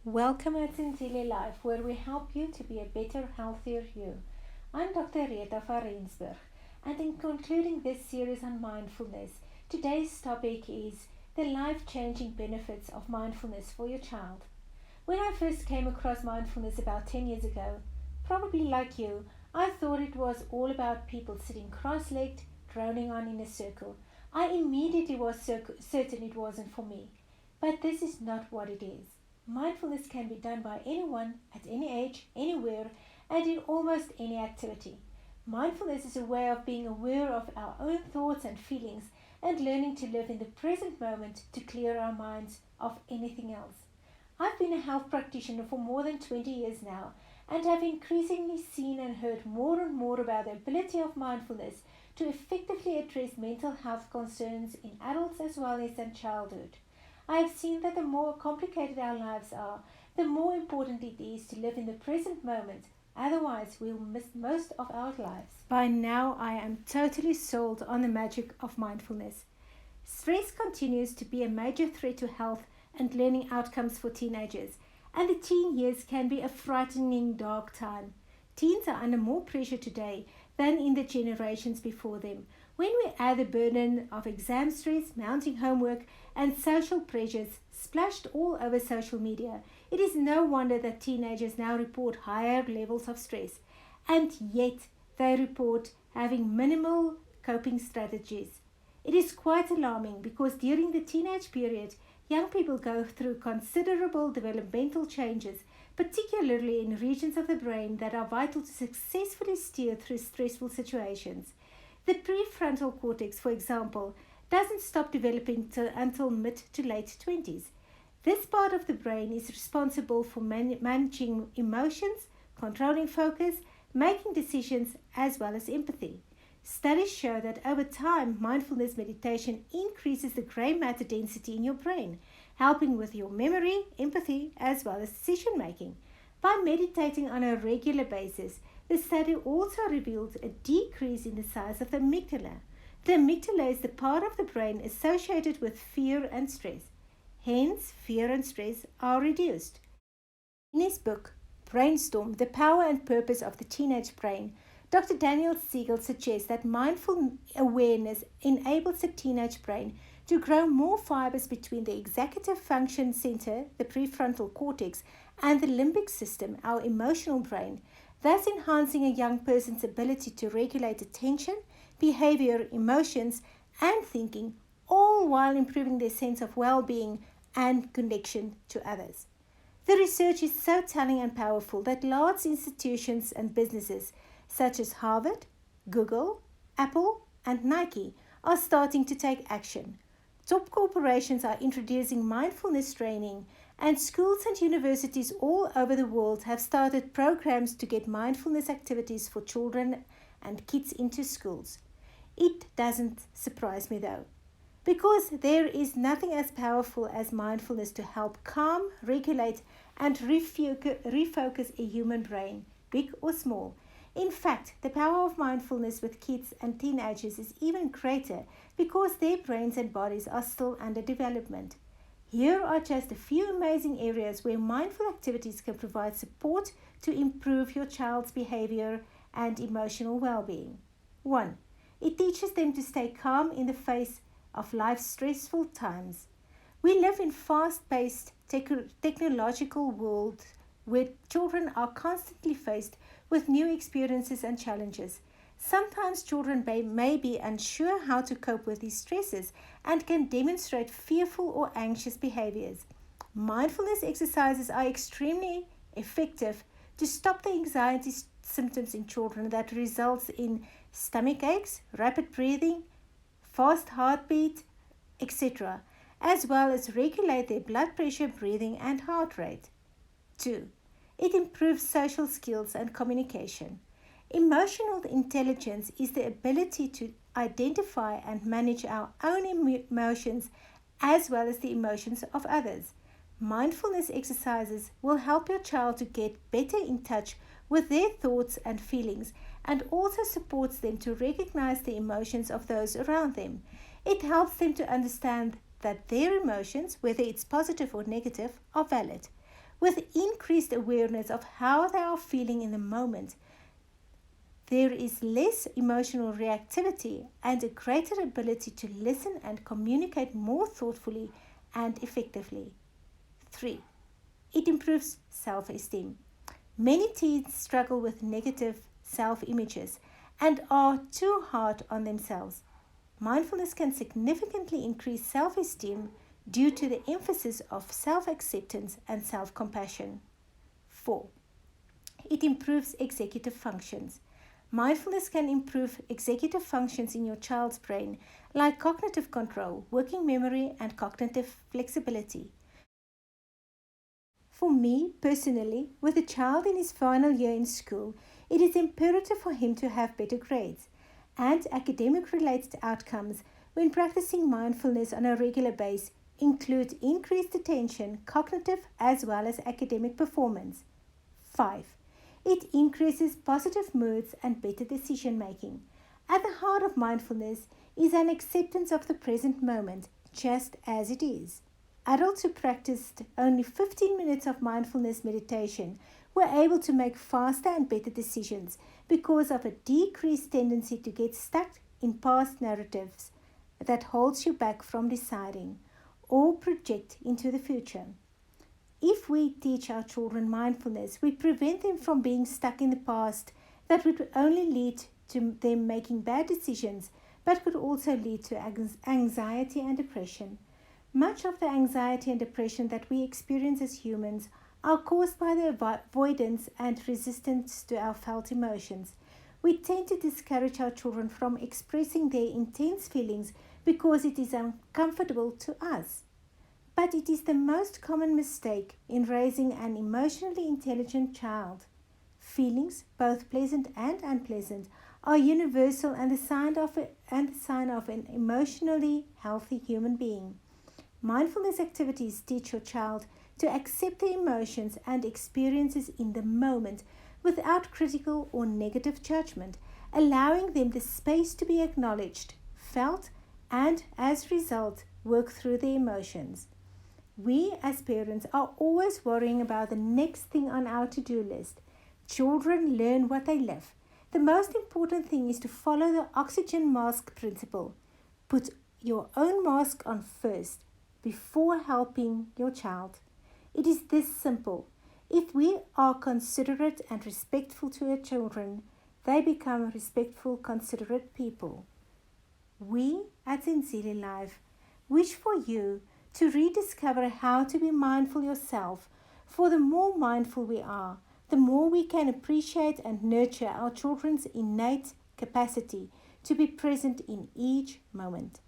Welcome at Zenzile Life, where we help you to be a better, healthier you. I'm Dr. Rita van Rensburg, and in concluding this series on mindfulness, today's topic is the life-changing benefits of mindfulness for your child. When I first came across mindfulness about 10 years ago, probably like you, I thought it was all about people sitting cross-legged, droning on in a circle. I immediately was certain it wasn't for me. But this is not what it is. Mindfulness can be done by anyone at any age, anywhere, and in almost any activity. Mindfulness is a way of being aware of our own thoughts and feelings and learning to live in the present moment to clear our minds of anything else. I've been a health practitioner for more than 20 years now and have increasingly seen and heard more and more about the ability of mindfulness to effectively address mental health concerns in adults as well as in childhood. I have seen that the more complicated our lives are, the more important it is to live in the present moment. Otherwise, we'll miss most of our lives. By now, I am totally sold on the magic of mindfulness. Stress continues to be a major threat to health and learning outcomes for teenagers, and the teen years can be a frightening dark time. Teens are under more pressure today than in the generations before them. When we add the burden of exam stress, mounting homework, and social pressures splashed all over social media, it is no wonder that teenagers now report higher levels of stress, and yet they report having minimal coping strategies. It is quite alarming because during the teenage period, young people go through considerable developmental changes, particularly in regions of the brain that are vital to successfully steer through stressful situations. The prefrontal cortex, for example, doesn't stop developing until mid to late 20s. This part of the brain is responsible for managing emotions, controlling focus, making decisions, as well as empathy. Studies show that over time, mindfulness meditation increases the gray matter density in your brain, helping with your memory, empathy, as well as decision making. By meditating on a regular basis, the study also revealed a decrease in the size of the amygdala. The amygdala is the part of the brain associated with fear and stress. Hence, fear and stress are reduced. In his book, Brainstorm, The Power and Purpose of the Teenage Brain, Dr. Daniel Siegel suggests that mindful awareness enables the teenage brain to grow more fibers between the executive function center, the prefrontal cortex, and the limbic system, our emotional brain, thus enhancing a young person's ability to regulate attention, behavior, emotions, and thinking, all while improving their sense of well-being and connection to others. The research is so telling and powerful that large institutions and businesses such as Harvard, Google, Apple, and Nike are starting to take action. Top corporations are introducing mindfulness training, and schools and universities all over the world have started programs to get mindfulness activities for children and kids into schools. It doesn't surprise me though, because there is nothing as powerful as mindfulness to help calm, regulate, and refocus a human brain, big or small. In fact, the power of mindfulness with kids and teenagers is even greater because their brains and bodies are still under development. Here are just a few amazing areas where mindful activities can provide support to improve your child's behavior and emotional well-being. 1. It teaches them to stay calm in the face of life's stressful times. We live in fast-paced technological world where children are constantly faced with new experiences and challenges. Sometimes children may be unsure how to cope with these stresses and can demonstrate fearful or anxious behaviors. Mindfulness exercises are extremely effective to stop the anxiety symptoms in children that results in stomach aches, rapid breathing, fast heartbeat, etc., as well as regulate their blood pressure, breathing, and heart rate. 2. It improves social skills and communication. Emotional intelligence is the ability to identify and manage our own emotions as well as the emotions of others. Mindfulness exercises will help your child to get better in touch with their thoughts and feelings and also supports them to recognize the emotions of those around them. It helps them to understand that their emotions, whether it's positive or negative, are valid. With increased awareness of how they are feeling in the moment, there is less emotional reactivity and a greater ability to listen and communicate more thoughtfully and effectively. 3. It improves self-esteem. Many teens struggle with negative self-images and are too hard on themselves. Mindfulness can significantly increase self-esteem due to the emphasis of self-acceptance and self-compassion. 4. It improves executive functions. Mindfulness can improve executive functions in your child's brain, like cognitive control, working memory, and cognitive flexibility. For me, personally, with a child in his final year in school, it is imperative for him to have better grades and academic-related outcomes when practicing mindfulness on a regular basis include increased attention, cognitive as well as academic performance. 5. It increases positive moods and better decision making. At the heart of mindfulness is an acceptance of the present moment, just as it is. Adults who practiced only 15 minutes of mindfulness meditation were able to make faster and better decisions because of a decreased tendency to get stuck in past narratives that holds you back from deciding or project into the future. If we teach our children mindfulness, we prevent them from being stuck in the past that would only lead to them making bad decisions, but could also lead to anxiety and depression. Much of the anxiety and depression that we experience as humans are caused by the avoidance and resistance to our felt emotions. We tend to discourage our children from expressing their intense feelings because it is uncomfortable to us. But it is the most common mistake in raising an emotionally intelligent child. Feelings, both pleasant and unpleasant, are universal and the sign of an emotionally healthy human being. Mindfulness activities teach your child to accept the emotions and experiences in the moment without critical or negative judgment, allowing them the space to be acknowledged, felt, and as a result, work through the emotions. We as parents are always worrying about the next thing on our to-do list. Children learn what they live. The most important thing is to follow the oxygen mask principle. Put your own mask on first before helping your child. It is this simple. If we are considerate and respectful to our children, they become respectful, considerate people. We at Zenzile Life wish for you to rediscover how to be mindful yourself, for the more mindful we are, the more we can appreciate and nurture our children's innate capacity to be present in each moment.